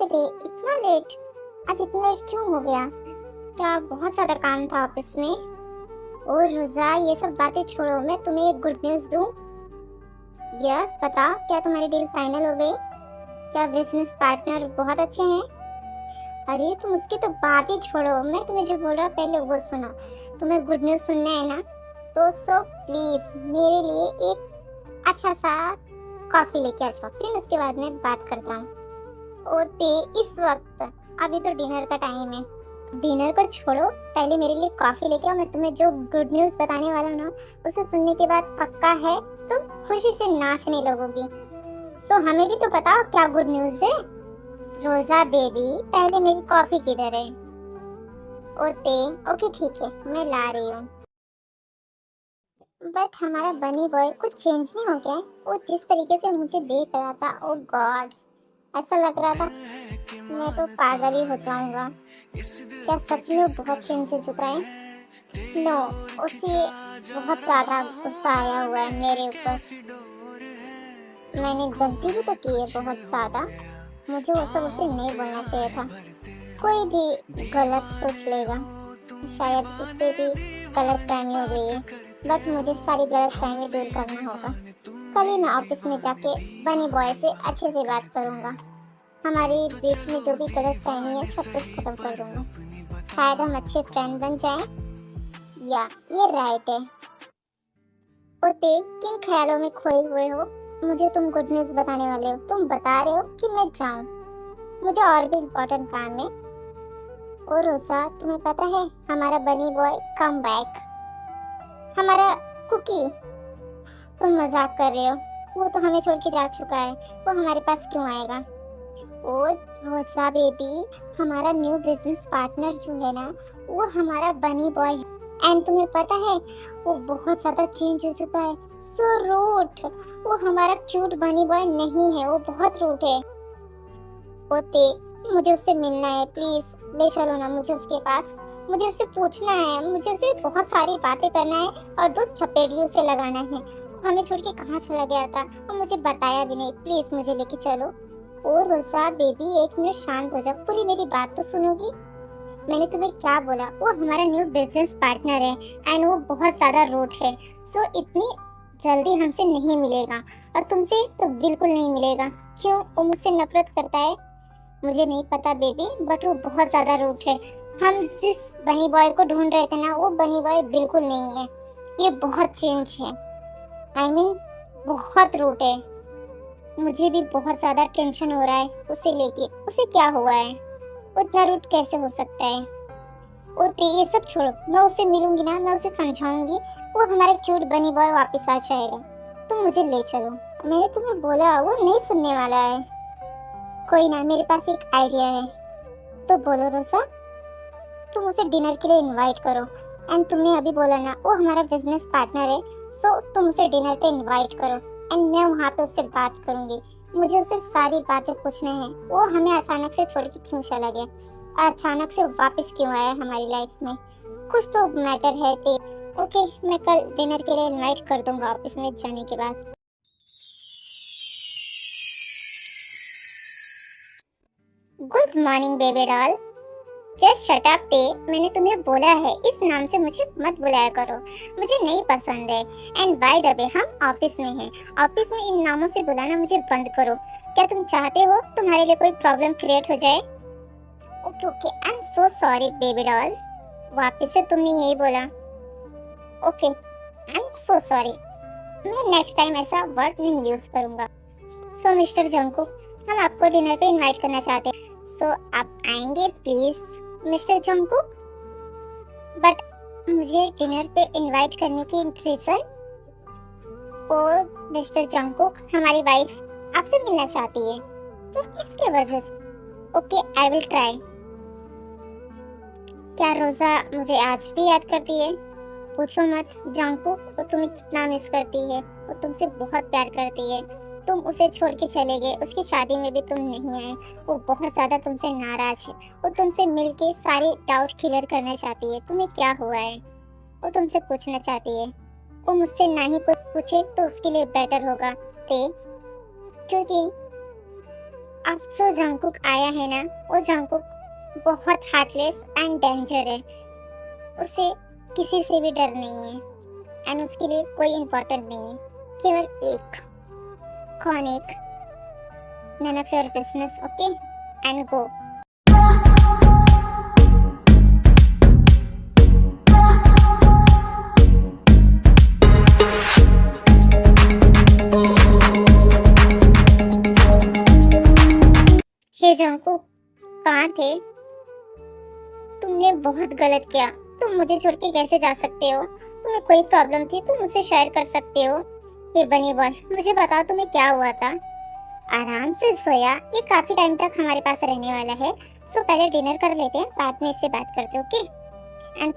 अरे इतना लेट, आज इतना लेट क्यों हो गया? क्या बहुत ज़्यादा काम था ऑफिस में? और रोज़ा ये सब बातें छोड़ो, मैं तुम्हें एक गुड न्यूज़ दूँ? यस, बताओ क्या तुम्हारी डील फाइनल हो गई? क्या बिजनेस पार्टनर बहुत अच्छे हैं? अरे तुम उसकी तो बात ही छोड़ो, मैं तुम्हें जो बोल रहा हूँ पहले वो सुनो। तुम्हें गुड न्यूज़ सुनना है ना? तो सो प्लीज़ मेरे लिए एक अच्छा सा कॉफ़ी लेके आ जाओ, फिर उसके बाद में बात करता हूँ। ओते इस वक्त अभी तो डिनर का टाइम है। डिनर को छोड़ो, पहले मेरे लिए कॉफी लेके आओ। मैं तुम्हें जो गुड न्यूज़ बताने वाला हूँ ना, उसे सुनने के बाद पक्का है तुम खुशी से नाचने लगोगी। सो हमें भी तो बताओ क्या गुड न्यूज़ है। रोजा बेबी, पहले मेरी कॉफी किधर है? ओते ओके ठीक है, मैं ला रही हूँ। बट हमारा बनी बॉय कुछ चेंज नहीं हो गया है। वो जिस तरीके से मुझे देख रहा था, ओ गॉड, ऐसा लग रहा था मैं तो पागल ही हो जाऊंगा। क्या सच में वो बहुत चेंज हो चुका है? नो, उसे बहुत ज्यादा गुस्सा आया हुआ है मेरे ऊपर। मैंने गलती भी तो की है बहुत ज्यादा। मुझे वो सब उसे नहीं बोलना चाहिए था। कोई भी गलत सोच लेगा, शायद उससे भी गलत फहमी हो गई है। बट मुझे सारी गलत फहमी दूर करना होगा। कल ही मैं ऑफिस में जाके बनी बॉय से अच्छे से बात करूंगा। हमारे बीच में जो भी गलत फहमी है सब कुछ खत्म कर दूंगा। शायद हम अच्छे फ्रेंड बन जाएं। या ये राइट है। ओते किन ख्यालों में खोए हुए हो? मुझे तुम गुड न्यूज़ बताने वाले हो। तुम बता रहे हो कि मैं जाऊं। मुझे और भी इम्पोर्टेंट काम है। और रोजा, तुम्हें पता है हमारा बनी बॉय कम बैक, हमारा कुकी। तुम मजाक कर रहे हो? वो तो हमें छोड़ के जा चुका है, वो हमारे पास क्यों आएगा? ओ रोजा बेबी, हमारा न्यू बिजनेस पार्टनर जो है ना, वो हमारा बनी बॉय है। एंड तुम्हें पता है वो बहुत ज्यादा चेंज हो चुका है। सो रूट, वो हमारा क्यूट बनी बॉय नहीं है, वो बहुत रूट है। ओते मुझे उससे मिलना है, प्लीज ले चलो ना मुझे उसके पास। मुझे उससे पूछना है, मुझे उससे बहुत सारी बातें करना है और दो चपेट भी उसे लगाना है। वो हमें छोड़ के कहाँ चला गया था और मुझे बताया भी नहीं। प्लीज मुझे लेके चलो। और रोजा बेबी, एक मिनट शांत हो जाओ, पूरी मेरी बात तो सुनोगी? मैंने तुम्हें क्या बोला? वो हमारा न्यू बिजनेस पार्टनर है एंड वो बहुत ज्यादा रूट है। सो इतनी जल्दी हमसे नहीं मिलेगा और तुमसे तो बिल्कुल नहीं मिलेगा। क्यों, वो मुझसे नफरत करता है? मुझे नहीं पता बेबी, बट वो बहुत ज्यादा रूट है। हम जिस बनी बॉय को ढूंढ रहे थे ना, वो बनी बॉय बिल्कुल नहीं है। ये बहुत चेंज है। I mean, बहुत रूट है। मुझे भी बहुत ज्यादा टेंशन हो रहा है उसे लेके। उसे क्या हुआ है? उतना रूट कैसे हो सकता है? और ये सब छोड़ो, मैं उससे मिलूंगी ना, मैं उसे समझाऊंगी। वो हमारे क्यूट बनी बॉय वापस आ जाएगा। तुम मुझे ले चलो। मैंने तुम्हें बोला वो नहीं सुनने वाला है। कोई ना, मेरे पास एक आइडिया है। तो बोलो रोसा। तुम उसे डिनर के लिए इनवाइट करो। एंड तुमने अभी बोला ना वो हमारा बिजनेस पार्टनर है, सो तुम उसे डिनर पे इनवाइट करो एंड मैं वहाँ पे उससे बात करूंगी। मुझे उससे सारी बातें पूछना है। वो हमें अचानक से छोड़ के क्यों चला गया और अचानक से वापस क्यों आया हमारी लाइफ में? कुछ तो मैटर है। ओके, मैं कल डिनर के लिए इनवाइट कर दूंगा ऑफिस में जाने के बाद। Good morning baby doll. Just shut up ते, मैंने तुम्हें बोला है इस नाम से मुझे मत बुलाया करो, मुझे नहीं पसंद है। एंड बाय द वे हम ऑफिस में हैं, ऑफिस में इन नामों से बुलाना मुझे बंद करो। क्या तुम चाहते हो तुम्हारे लिए कोई प्रॉब्लम क्रिएट हो जाए? Okay okay, I am so sorry baby doll. वापस से तुमने यही बोला? Okay, I am so sorry. मैं नेक्स्ट टाइम ऐसा वर्ड नहीं यूज करूंगा। सो मिस्टर जंकुक, हम आपको डिनर पे इनवाइट करना चाहते हैं। सो आप आएंगे प्लीज मिस्टर जंकुक? बट मुझे डिनर पे इनवाइट करने की रीजन? ओ मिस्टर जंकुक, हमारी वाइफ आपसे मिलना चाहती है, तो इसके वजह से। Okay, I will try. क्या रोजा मुझे आज भी याद करती है? पूछो मत जंकुक, वो तुम्हें कितना मिस करती है। वो तुमसे बहुत प्यार करती है। तुम उसे छोड़ के चले गए, उसकी शादी में भी तुम नहीं आए। वो बहुत ज्यादा तुमसे नाराज है। वो तुमसे मिलके सारे डाउट क्लियर करना चाहती है। तुम्हें क्या हुआ है वो तुमसे पूछना चाहती है। वो मुझसे ना ही कुछ पूछे तो उसके लिए बेटर होगा ते, क्योंकि अब जो जंगकुक आया है ना, वो जंगकुक बहुत हार्टलेस एंड डेंजर है। उसे किसी से भी डर नहीं है एंड उसके लिए कोई इम्पोर्टेंट नहीं है, केवल एक। कौन एक? None of your business, okay, and go. Hey Jungkook, कहाँ थे? तुमने बहुत गलत किया। तुम मुझे छोड़ के कैसे जा सकते हो? तुम्हें कोई प्रॉब्लम थी तो मुझसे शेयर कर सकते हो। ये बनी बॉय, मुझे बताओ तुम्हें क्या हुआ था? आराम से सोया, ये काफी टाइम तक हमारे पास रहने वाला है। सो पहले डिनर कर लेते हैं, बाद में इससे बात करते हैं, ओके? एंड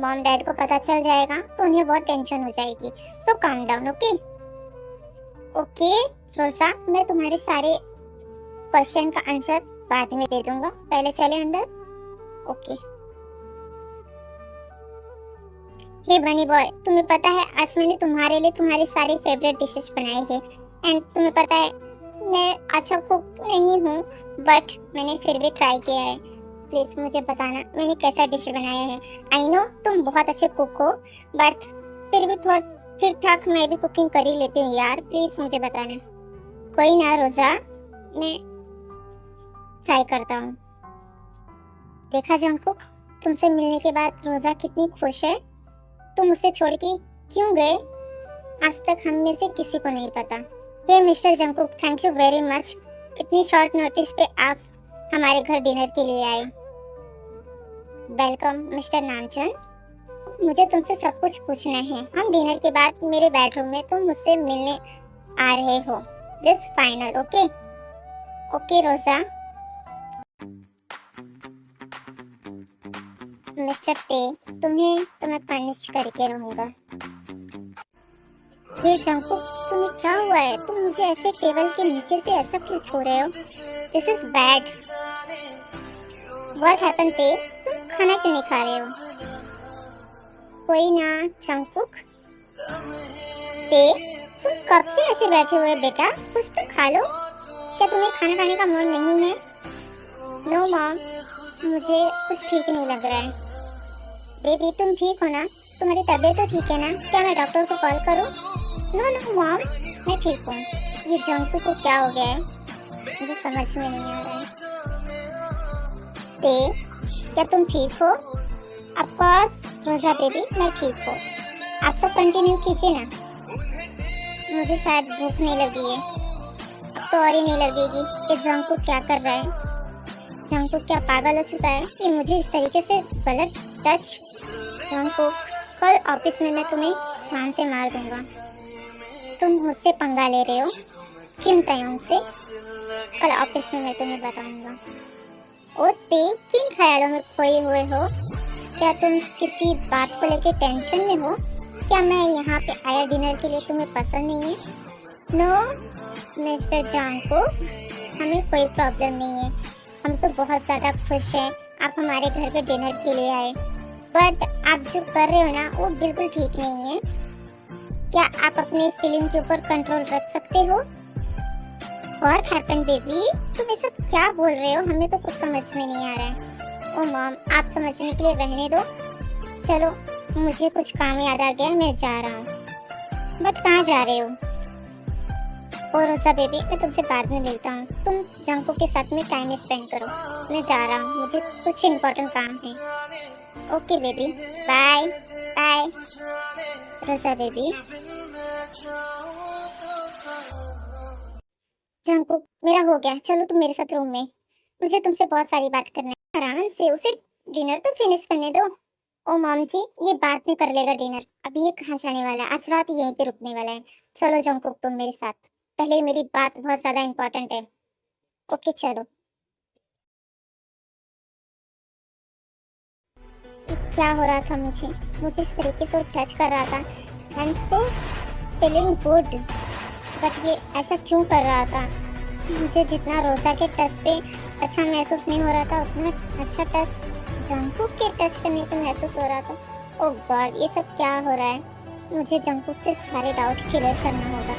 मॉम डैड को पता चल जाएगा तो उन्हें बहुत टेंशन हो जाएगी। सो काम डाउन, ओके? ओके रोजा, मैं तुम्हारे सारे क्वेश्चन का आंसर बाद में दे दूंगा, पहले चले अंदर, ओके? हे बनी बॉय, तुम्हें पता है आज मैंने तुम्हारे लिए तुम्हारी सारी फेवरेट डिशेस बनाई है। एंड तुम्हें पता है मैं अच्छा कुक नहीं हूँ, बट मैंने फिर भी ट्राई किया है। प्लीज मुझे बताना मैंने कैसा डिश बनाया है। आई नो तुम बहुत अच्छे कुक हो, बट फिर भी थोड़ा ठीक ठाक मैं भी कुकिंग कर ही लेती हूँ यार, प्लीज मुझे बताना। कोई ना रोजा, मैं ट्राई करता हूँ। देखा जंगकुक, तुमसे मिलने के बाद रोजा कितनी खुश है। तुम उसे छोड़ के क्यों गए, आज तक हम में से किसी को नहीं पता। Hey mister Jungkook, thank you very much. इतनी शॉर्ट नोटिस पे आप हमारे घर डिनर के लिए आए। वेलकम मिस्टर नामचन। मुझे तुमसे सब कुछ पूछना है। हम डिनर के बाद मेरे बेडरूम में तुम मुझसे मिलने आ रहे हो, दिस फाइनल, ओके? ओके रोजा। मिस्टर टे, तो मैं पनिश करके रहूंगा। ये जंगकुक, तुम्हें क्या हुआ है? तुम मुझे ऐसे टेबल के नीचे से ऐसा क्यों छू रहे हो? This is bad. What happen टे? तुम खाना क्यों नहीं खा रहे हो? कोई ना जंगकुक। टे, तुम कब से ऐसे बैठे हुए बेटा? कुछ तो खा लो। क्या तुम्हें खाना खाने का मूड नहीं है? नो मॉम, मुझे कुछ ठीक नहीं लग रहा है। बेबी तुम ठीक हो ना? तुम्हारी तबीयत तो ठीक है ना? क्या मैं डॉक्टर को कॉल करूं? नो नो मॉम, मैं ठीक हूँ। ये जंकू को क्या हो गया है, मुझे समझ में नहीं आ रहा है। क्या तुम ठीक हो? ऑफ कोर्स रोजा बेबी, मैं ठीक हूँ। आप सब कंटिन्यू कीजिए ना। मुझे शायद भूख नहीं लगी है, अब तो और ही नहीं लगेगी। ये जंकू क्या कर रहा है? जंकू क्या पागल हो चुका है? ये मुझे इस तरीके से गलत टच। जंकू, कल ऑफिस में मैं तुम्हें जान से मार दूंगा। तुम मुझसे पंगा ले रहे हो, किन टाइम से? कल ऑफिस में मैं तुम्हें बताऊंगा। ओ ते, किन ख्यालों में खोए हुए हो? क्या तुम किसी बात को लेकर टेंशन में हो? क्या मैं यहाँ पे आया डिनर के लिए तुम्हें पसंद नहीं है? नो मिस्टर जानको, हमें कोई प्रॉब्लम नहीं है। हम तो बहुत ज़्यादा खुश हैं आप हमारे घर पे डिनर के लिए आए, बट आप जो कर रहे हो ना वो बिल्कुल ठीक नहीं है। क्या आप अपने फीलिंग के ऊपर कंट्रोल रख सकते हो? What happened baby? तुम ये सब क्या बोल रहे हो? हमें तो कुछ समझ में नहीं आ रहा है। ओ मॉम, आप समझने के लिए रहने दो। चलो, मुझे कुछ काम याद आ गया, मैं जा रहा हूँ। बट कहाँ जा रहे हो? ओ रोजा बेबी, मैं तुमसे बाद में मिलता हूँ। तुम जंको के साथ में टाइम स्पेंड करो, मैं जा रहा हूँ, मुझे कुछ इम्पोर्टेंट काम है। Okay baby, bye bye. रोजा बेबी। जंको, मेरा हो गया, चलो तुम मेरे साथ रूम में। मुझे तुमसे बहुत सारी बात करना है। आराम से, उसे डिनर तो फिनिश करने दो। ओ मॉम जी, ये बाद में कर लेगा डिनर, अभी ये कहाँ जाने वाला है? आज रात यहीं पे रुकने वाला है। चलो जंको, तुम मेरे साथ। पहले मेरी बात बहुत ज्यादा इम्पोर्टेंट है। ओके चलो। ये क्या हो रहा था मुझे इस तरीके से टच कर रहा था। आई am so feeling good, but ये ऐसा क्यों कर रहा था? मुझे जितना रोजा के टच पे अच्छा महसूस नहीं हो रहा था, उतना अच्छा टच जंकुक के टच करने पे महसूस हो रहा था। ओह गॉड, ये सब क्या हो रहा है? मुझे जंकुक से सारे डाउट क्लियर करना होगा,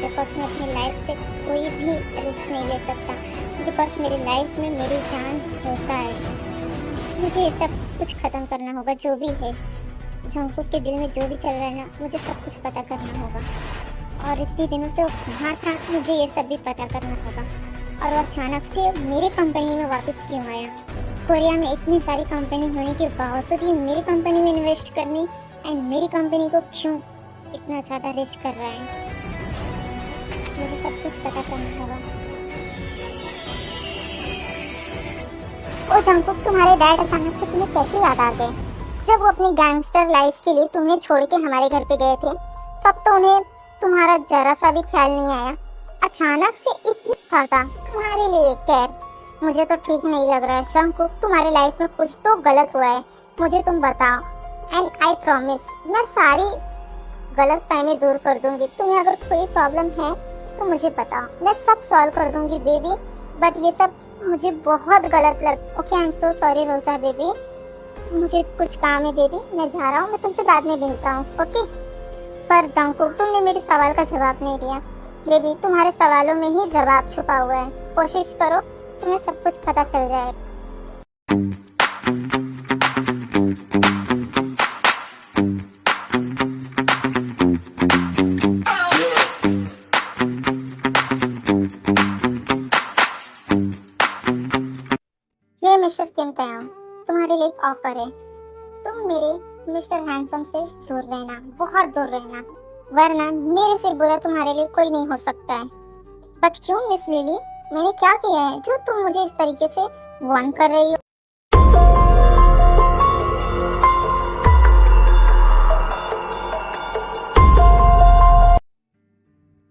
बिकॉज मैं अपनी लाइफ से कोई भी रिस्क नहीं ले सकता। बिकॉज मेरी लाइफ में मेरी जान रोसा है। मुझे ये सब कुछ ख़त्म करना होगा, जो भी है जंकुक के दिल में जो भी चल रहा है ना, मुझे सब कुछ पता करना होगा। और इतने दिनों से वो कहाँ था, मुझे ये सब भी पता करना होगा। और वो अचानक से मेरी कंपनी में वापस क्यों आया? कोरिया में इतनी सारी कंपनी होने के बावजूद ही मेरी कंपनी में इन्वेस्ट करनी एंड मेरी कंपनी को क्यों इतना ज़्यादा रिस्क कर रहा है? मुझे सब कुछ पता करना होगा। ओ जंकुक, तुम्हारे डैड अचानक से तुम्हें कैसे याद आ गए? जब वो अपनी गैंगस्टर लाइफ के लिए तुम्हें छोड़ के हमारे घर पे गए थे, तब तो उन्हें तुम्हारा जरा सा भी ख्याल नहीं आया। अचानक से इतना ज़्यादा तुम्हारे लिए केयर, मुझे तो ठीक नहीं लग रहा है। जंकुक, तुम्हारी लाइफ में कुछ तो गलत हुआ है, मुझे तुम बताओ। एंड आई प्रॉमिस, मैं सारी गलत फहमी दूर कर दूंगी। तुम्हें अगर कोई प्रॉब्लम है तो मुझे बताओ, मैं सब सॉल्व कर दूंगी बेबी। बट ये सब मुझे बहुत गलत लग। Okay, I am so sorry रोजा बेबी, मुझे कुछ काम है बेबी, मैं जा रहा हूँ, मैं तुमसे बाद में मिलता हूँ। ओके। पर जंकुक, तुमने मेरे सवाल का जवाब नहीं दिया बेबी। तुम्हारे सवालों में ही जवाब छुपा हुआ है, कोशिश करो, तुम्हें सब कुछ पता चल जाए। ये मिस्टर किम तयाओ, तुम्हारे लिए एक ऑफर है। तुम मेरे मिस्टर हैंडसम से दूर रहना, बहुत दूर रहना, वरना मेरे से बुरा तुम्हारे लिए कोई नहीं हो सकता है। बट क्यों मिस लिली, मैंने क्या किया है जो तुम मुझे इस तरीके से वार्न कर रही हो?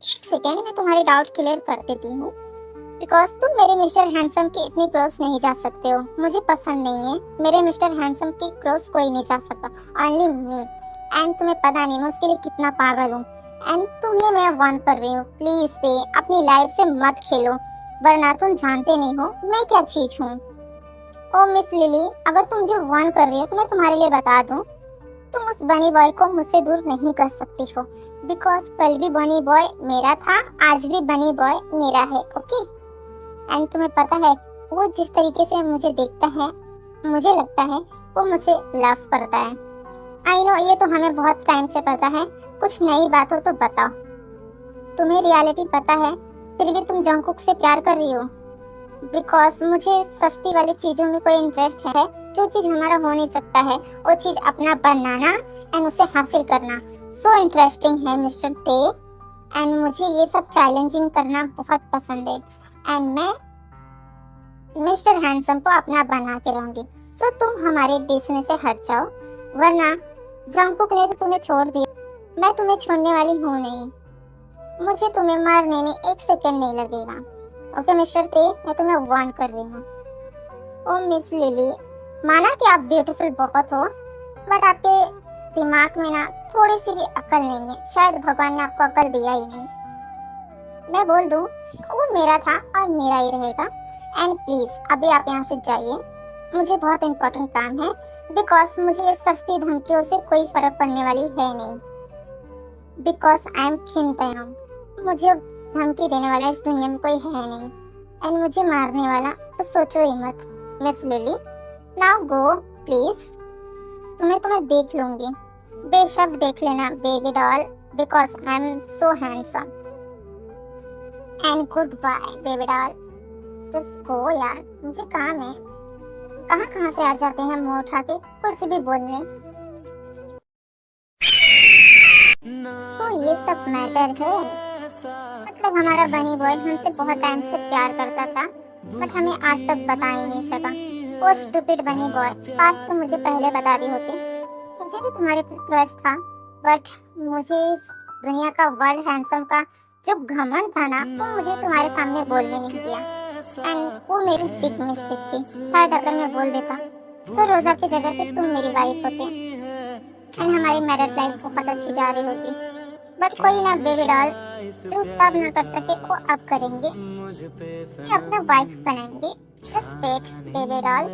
एक सेकेंड, मैं तुम्हारे डाउट क्लियर कर देती हूँ। बिकॉज तुम मेरे मिस्टर हैंडसम के इतनी क्लोज नहीं जा सकते हो, मुझे पसंद नहीं है। मेरे मिस्टर हैंडसम के क्लोज कोई नहीं जा सकता, ओनली मी। एंड तुम्हें पता नहीं मैं उसके लिए कितना पागल हूँ। एंड तुम्हें मैं वार्न कर रही हूँ, प्लीज से अपनी लाइफ से मत खेलो, वरना तुम जानते नहीं हो मैं क्या चीज हूँ। ओ मिस लिली, अगर तुम जो वार्न कर रही हो तो मैं तुम्हारे लिए बता दूँ, तुम उस बनी बॉय को मुझसे दूर नहीं कर सकती हो। बिकॉज कल भी बनी बॉय मेरा था, आज भी बनी बॉय मेरा है। ओके। एंड तुम्हें पता है वो जिस तरीके से मुझे देखता है, मुझे लगता है वो मुझसे लव करता है। आई नो, ये तो हमें बहुत टाइम से पता है, कुछ नई बात हो तो बताओ। तुम्हें रियलिटी पता है, फिर भी तुम जंकुक से प्यार कर रही हो। बिकॉज मुझे सस्ती वाली चीज़ों में कोई इंटरेस्ट है। जो चीज़ हमारा हो नहीं सकता है वो चीज़ अपना बनाना एंड उसे हासिल करना सो इंटरेस्टिंग है मिस्टर ते। एंड मुझे ये सब चैलेंजिंग करना बहुत पसंद है। एंड मैं मिस्टर हैंडसम को अपना बना के रहूंगी। सो तुम हमारे बीच में से हट जाओ, वरना जंकुक ने तो तुम्हें छोड़ दिया, मैं तुम्हें छोड़ने वाली हूँ नहीं। मुझे तुम्हें मारने में एक सेकंड नहीं लगेगा। ओके मिस्टर ते, मैं तुम्हें वार्न कर रही हूँ। ओ मिस लिली, माना कि आप ब्यूटीफुल बहुत हो, बट आपके दिमाग में ना थोड़ी सी भी अकल नहीं है। शायद भगवान ने आपको अकल दिया ही नहीं। मैं बोल दूं, वो मेरा था और मेरा ही रहेगा। एंड प्लीज अभी आप यहाँ से जाइए, मुझे बहुत इंपॉर्टेंट काम है। बिकॉज मुझे सस्ती धमकियों से कोई फर्क पड़ने वाली है नहीं। बिकॉज आई एम किम तयाओ, मुझे धमकी देने वाला इस दुनिया में कोई है नहीं। एंड मुझे मारने वाला तो सोचो ही मत। Miss lily, now go please, तुम्हें देख लूंगी, बेशक देख लेना baby doll, because I am so handsome. And goodbye baby doll, just go यार, मुझे काम है। कहाँ से आ जाते हैं मुंह उठा के कुछ भी बोलने। सो ये सब मैटर है। मतलब हमारा बनी बॉय हमसे बहुत टाइम से प्यार करता था, बट हमें आज तक बता ही नहीं सका। वो स्टूपिड बनी बॉय, काश तुम मुझे पहले बता दी होती। मुझे भी तुम्हारे पर क्रश था, बट मुझे इस दुनिया का वर्ल्ड हैंडसम का जो घमंड था ना, वो मुझे तुम्हारे सामने बोलने नहीं दिया। एंड वो मेरी बिग मिस्टेक थी। शायद अगर मैं बोल देता तो रोजा की जगह पे तुम मेरी वाइफ होते एंड हमारी मैरिड लाइफ बहुत अच्छी जा रही होती। बट कोई ना बेबी डॉल, जो तब ना कर सके वो अब करेंगे, अपना वाइफ बनाएंगे। Just wait baby doll,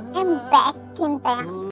I am back Kim तयाओ।